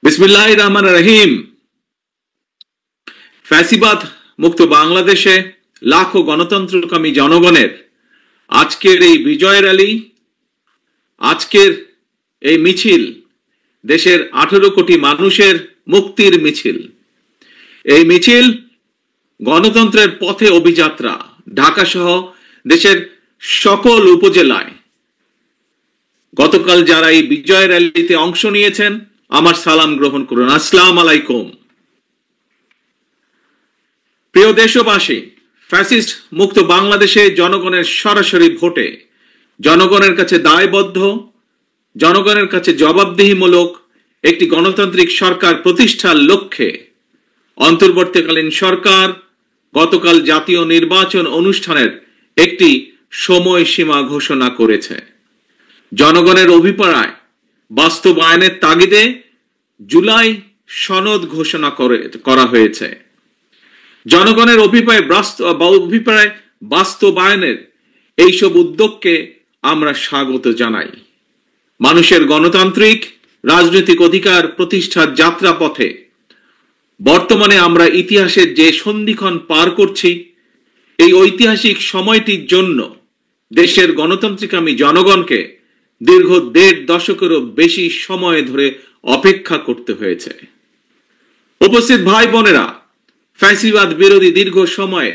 বিসমিল্লাহির রহমানির রহিম। ফ্যাসিবাদ মুক্ত বাংলাদেশে লাখো গণতন্ত্রকামী জনগণের আজকের এই বিজয় র্যালি, আজকের এই মিছিল দেশের 18 কোটি মানুষের মুক্তির মিছিল। এই মিছিল গণতন্ত্রের পথে অভিযাত্রা। ঢাকা সহ দেশের সকল উপজেলায় গতকাল যারা এই বিজয় র্যালিতে অংশ নিয়েছেন, আমার সালাম গ্রহণ করুন। আসসালামু আলাইকুম। প্রিয় দেশবাসী, ফ্যাসিস্ট মুক্ত বাংলাদেশে জনগণের সরাসরি ভোটে জনগণের কাছে দায়বদ্ধ, জনগণের কাছে জবাবদিহিমূলক একটি গণতান্ত্রিক সরকার প্রতিষ্ঠার লক্ষ্যে অন্তর্বর্তীকালীন সরকার গতকাল জাতীয় নির্বাচন অনুষ্ঠানের একটি সময়সীমা ঘোষণা করেছে। জনগণের অভিপ্রায় বাস্তবায়নের তাগিদে জুলাই সনদ ঘোষণা করা হয়েছে। জনগণের অভিপ্রায় বাস্তবায়নের এইসব উদ্যোগকে আমরা স্বাগত জানাই। মানুষের গণতান্ত্রিক রাজনৈতিক অধিকার প্রতিষ্ঠার যাত্রাপথে বর্তমানে আমরা ইতিহাসের যে সন্ধিক্ষণ পার করছি, এই ঐতিহাসিক সময়টির জন্য দেশের গণতান্ত্রিকামী জনগণকে দীর্ঘ 1.5 দশকেরও বেশি সময় ধরে অপেক্ষা করতে হয়েছে। উপস্থিত ভাই বোনেরা, ফ্যাসিবাদ বিরোধী দীর্ঘ সময়ে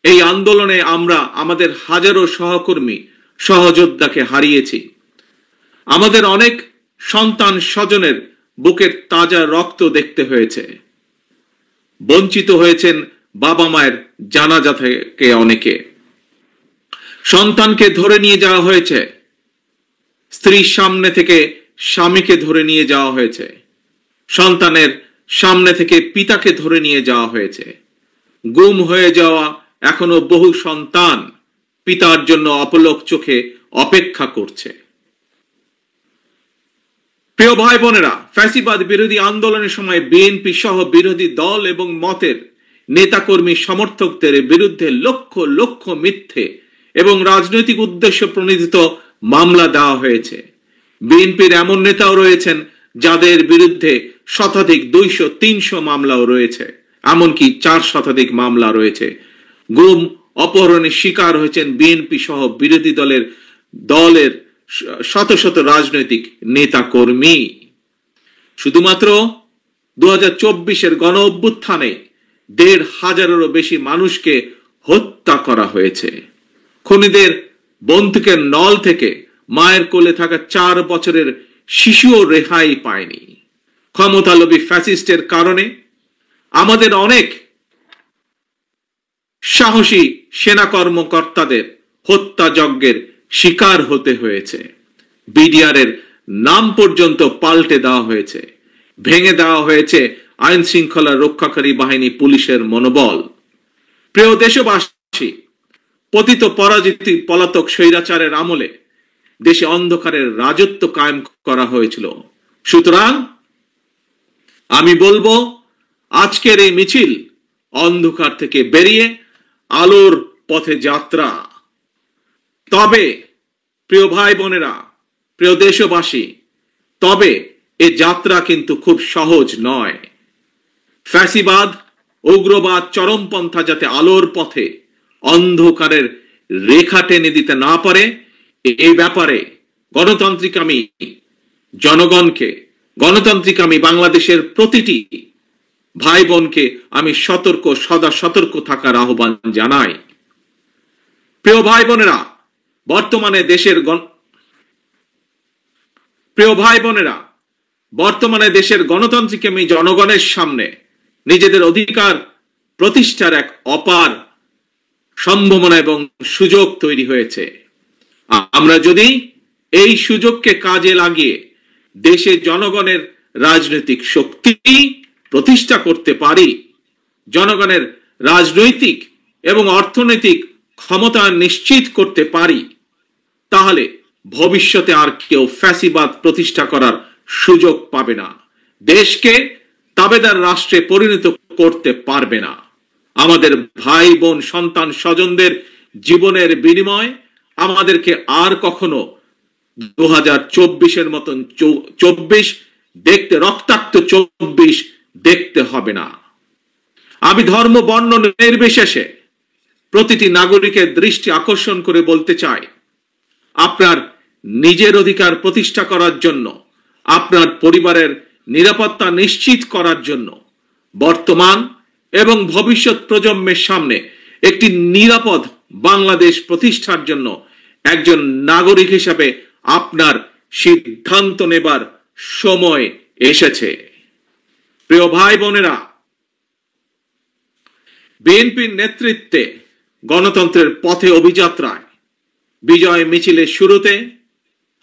এই আন্দোলনে আমরা আমাদের হাজারো সহকর্মী সহযোদ্ধাকে হারিয়েছি। আমাদের অনেক সন্তান স্বজনের বুকের তাজা রক্ত দেখতে হয়েছে। বঞ্চিত হয়েছেন বাবা মায়ের জানাজা থেকে অনেকে। সন্তানকে ধরে নিয়ে যাওয়া হয়েছে, স্ত্রীর সামনে থেকে স্বামীকে ধরে নিয়ে যাওয়া হয়েছে, সন্তানের সামনে থেকে পিতাকে ধরে নিয়ে যাওয়া হয়েছে। গুম হয়ে যাওয়া এখনো বহু সন্তান পিতার জন্য অপলক চোখে অপেক্ষা করছে। প্রিয় ভাই বোনেরা, ফ্যাসিবাদ বিরোধী আন্দোলনের সময় বিএনপি সহ বিরোধী দল এবং মতের নেতাকর্মী সমর্থকদের বিরুদ্ধে লক্ষ লক্ষ মিথ্যে এবং রাজনৈতিক উদ্দেশ্য প্রণোদিত মামলা দেওয়া হয়েছে। বিএনপির এমন নেতাও রয়েছেন যাদের বিরুদ্ধে শতাধিক 200-300 মামলাও রয়েছে, এমনকি 4 শতাধিক মামলা রয়েছে। গুম অপহরণের শিকার হয়েছেন বিএনপি সহ বিরোধী দলের শত শত রাজনৈতিক নেতা কর্মী। শুধুমাত্র 2024-এর গণ অভ্যুত্থানে 1,500-এরও বেশি মানুষকে হত্যা করা হয়েছে। খুনিদের বন্দুকের নল থেকে মায়ের কোলে থাকা 4 বছরের শিশুও রেহাই পায়নি। ক্ষমতালোভী ফ্যাসিস্টের কারণে আমাদের অনেক সাহসী সেনা কর্মকর্তাদের হত্যাযজ্ঞের শিকার হতে হয়েছে। বিডিআরের নাম পর্যন্ত পাল্টে দেওয়া হয়েছে, ভেঙে দেওয়া হয়েছে আইন শৃঙ্খলা রক্ষাকারী বাহিনী পুলিশের মনোবল। প্রিয় দেশবাসী, পতিত পরাজিত পলাতক স্বৈরাচারের আমলে দেশে অন্ধকারের রাজত্ব কায়েম করা হয়েছিল। সুতরাং আমি বলবো, আজকের এই মিছিল অন্ধকার থেকে বেরিয়ে আলোর পথে যাত্রা। তবে প্রিয় ভাই বোনেরা, প্রিয় দেশবাসী, তবে এ যাত্রা কিন্তু খুব সহজ নয়। ফ্যাসিবাদ, উগ্রবাদ, চরমপন্থা যাতে আলোর পথে অন্ধকারের রেখা টেনে দিতে না পারে, এই ব্যাপারে গণতান্ত্রিকামী জনগণকে, গণতান্ত্রিকামী বাংলাদেশের প্রতিটি ভাই বোনকে আমি সদা সতর্ক থাকার আহ্বান জানাই। প্রিয় ভাই বোনেরা, বর্তমানে দেশের গণতান্ত্রিকামী জনগণের সামনে নিজেদের অধিকার প্রতিষ্ঠার এক অপার সম্ভাবনা এবং সুযোগ তৈরি হয়েছে। আমরা যদি এই সুযোগকে কাজে লাগিয়ে দেশে জনগণের রাজনৈতিক শক্তি প্রতিষ্ঠা করতে পারি, জনগণের রাজনৈতিক এবং অর্থনৈতিক ক্ষমতা নিশ্চিত করতে পারি, তাহলে ভবিষ্যতে আর কেউ ফ্যাসিবাদ প্রতিষ্ঠা করার সুযোগ পাবে না, দেশকে তাবেদার রাষ্ট্রে পরিণত করতে পারবে না। আমাদের ভাই বোন সন্তান স্বজনদের জীবনের বিনিময় আমাদেরকে আর কখনো 2024-এর মতন 24 দেখতে রক্তাক্ত 24 দেখতে হবে না। আমি ধর্ম বর্ণ নির্বিশেষে প্রতিটি নাগরিকের দৃষ্টি আকর্ষণ করে বলতে চাই, আপনার নিজের অধিকার প্রতিষ্ঠা করার জন্য, আপনার পরিবারের নিরাপত্তা নিশ্চিত করার জন্য, বর্তমান এবং ভবিষ্যৎ প্রজন্মের সামনে একটি নিরাপদ বাংলাদেশ প্রতিষ্ঠার জন্য একজন নাগরিক হিসাবে আপনার সিদ্ধান্ত নেবার সময় এসেছে। প্রিয় ভাই বোনেরা, বিএনপির নেতৃত্বে গণতন্ত্রের পথে অভিযাত্রায় বিজয় মিছিলের শুরুতে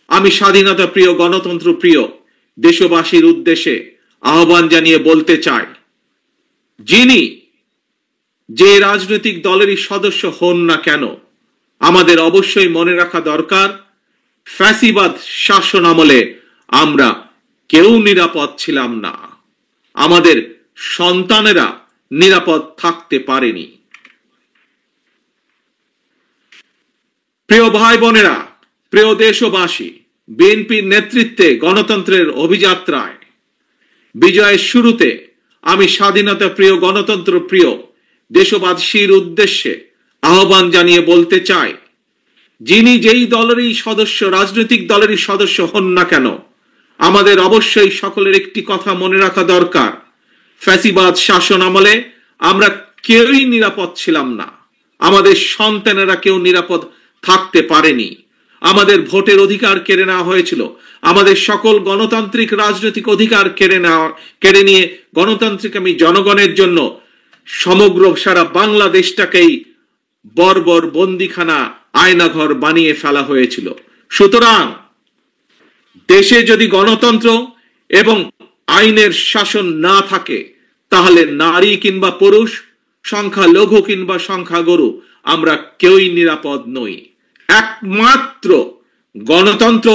আমি স্বাধীনতা প্রিয়, গণতন্ত্র প্রিয় দেশবাসীর উদ্দেশ্যে আহ্বান জানিয়ে বলতে চাই, যিনি যে রাজনৈতিক দলেরই সদস্য হন না কেন, আমাদের অবশ্যই মনে রাখা দরকার, ফ্যাসিবাদ শাসন আমলে আমরা কেউ নিরাপদ ছিলাম না, আমাদের সন্তানেরা নিরাপদ থাকতে পারেনি। প্রিয় ভাই বোনেরা, প্রিয় দেশবাসী, বিএনপির নেতৃত্বে গণতন্ত্রের অভিযাত্রায় বিজয়ের শুরুতে আমি স্বাধীনতা প্রিয়, গণতন্ত্র প্রিয় দেশবাসীর উদ্দেশ্যে আহ্বান জানিয়ে বলতে চাই, যিনি যেই দলেরই সদস্য, রাজনৈতিক দলেরই সদস্য হন না কেন, আমাদের অবশ্যই সকলের একটি কথা মনে রাখা দরকার, ফ্যাসিবাদ শাসন আমলে আমরা কেউই নিরাপদ ছিলাম না, আমাদের সন্তানেরা কেউ নিরাপদ থাকতে পারেনি, আমাদের ভোটের অধিকার কেড়ে নেওয়া হয়েছিল, আমাদের সকল গণতান্ত্রিক রাজনৈতিক অধিকার কেড়ে নিয়ে গণতান্ত্রিক আমি জনগণের জন্য সমগ্র সারা বাংলাদেশটাকেই বর্বর বন্দিখানা, আয়নাঘর বানিয়ে ফেলা হয়েছিল। সুতরাং দেশে যদি গণতন্ত্র এবং আইনের শাসন না থাকে, তাহলে নারী কিংবা পুরুষ, সংখ্যালঘু কিংবা সংখ্যাগুরু, আমরা কেউই নিরাপদ নই। একমাত্র গণতন্ত্র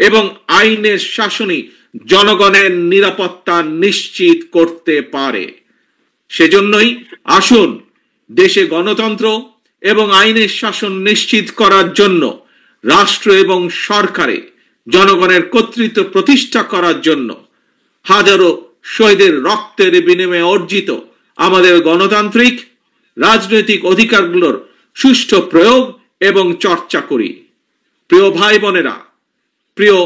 এবং আইনের শাসনই জনগণের নিরাপত্তা নিশ্চিত করতে পারে। সেজন্যই আসুন দেশে গণতন্ত্র এবং আইনের শাসন নিশ্চিত করার জন্য রাষ্ট্র এবং সরকারে জনগণের কর্তৃত্ব প্রতিষ্ঠা করার জন্য হাজারো শহীদের রক্তের বিনিময়ে অর্জিত আমাদের গণতান্ত্রিক রাজনৈতিক অধিকারগুলোর সুষ্ঠু প্রয়োগ এবং চর্চা করি। প্রিয় ভাই বোনেরা, প্রিয়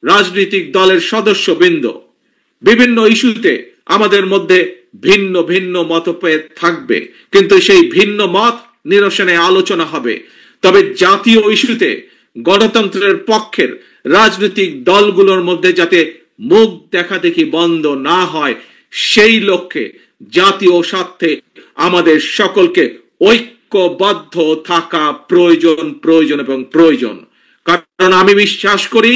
রাজনৈতিক দলের সদস্যবৃন্দ, বিভিন্ন ইস্যুতে আমাদের মধ্যে ভিন্ন ভিন্ন মতভেদ থাকবে, কিন্তু সেই ভিন্ন মত নিরসনে আলোচনা হবে। তবে জাতীয় ইস্যুতে গণতন্ত্রের পক্ষের রাজনৈতিক দলগুলোর মধ্যে যাতে মুখ দেখাদেখি বন্ধ না হয়, সেই লক্ষ্যে জাতীয় স্বার্থে আমাদের সকলকে ঐক্যবদ্ধ থাকা প্রয়োজন এবং প্রয়োজন। কারণ আমি বিশ্বাস করি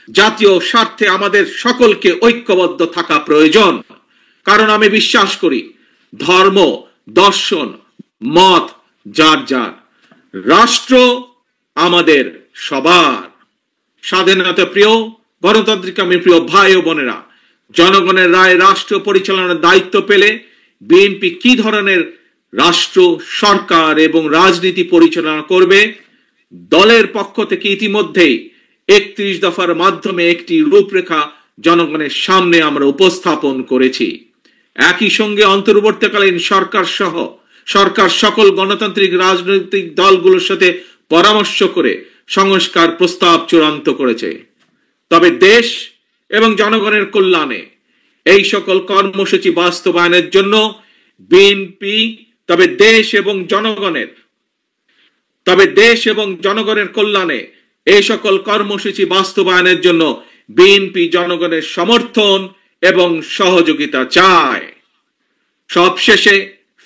জাতীয় স্বার্থে আমাদের সকলকে ঐক্যবদ্ধ থাকা প্রয়োজন। কারণ আমি বিশ্বাস করি ধর্ম, দর্শন, মত যার যার, রাষ্ট্র আমাদের সবার। স্বাধীনতা প্রিয়, গণতান্ত্রিক আমি প্রিয় ভাই ও বোনেরা, জনগণের রায় রাষ্ট্র পরিচালনার দায়িত্ব পেলে বিএনপি কি ধরনের রাষ্ট্র, সরকার এবং রাজনীতি পরিচালনা করবে, দলের পক্ষ থেকে ইতিমধ্যেই 31 দফার মাধ্যমে একটি রূপরেখা জনগণের সামনে আমরা উপস্থাপন করেছি। একই সঙ্গে অন্তর্বর্তীকালীন সরকার সকল গণতান্ত্রিক রাজনৈতিক দলগুলোর সাথে পরামর্শ করে সংস্কার প্রস্তাব চূড়ান্ত করেছে। তবে দেশ এবং জনগণের কল্যাণে এই সকল কর্মসূচি বাস্তবায়নের জন্য বিএনপি দেশ এবং জনগণের কল্যাণে এই সকল কর্মসূচি বাস্তবায়নের জন্য বিএনপি জনগণের সমর্থন এবং সহযোগিতা চায়। সবশেষে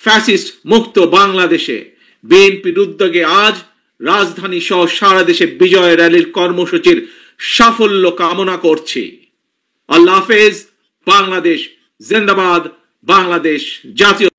ফ্যাসিস্ট মুক্ত বাংলাদেশে বিএনপির উদ্যোগে আজ রাজধানী সহ সারা দেশে বিজয় র্যালির কর্মসূচির সাফল্য কামনা করছি। আল্লাহ হাফেজ। বাংলাদেশ জিন্দাবাদ। বাংলাদেশ জাতীয়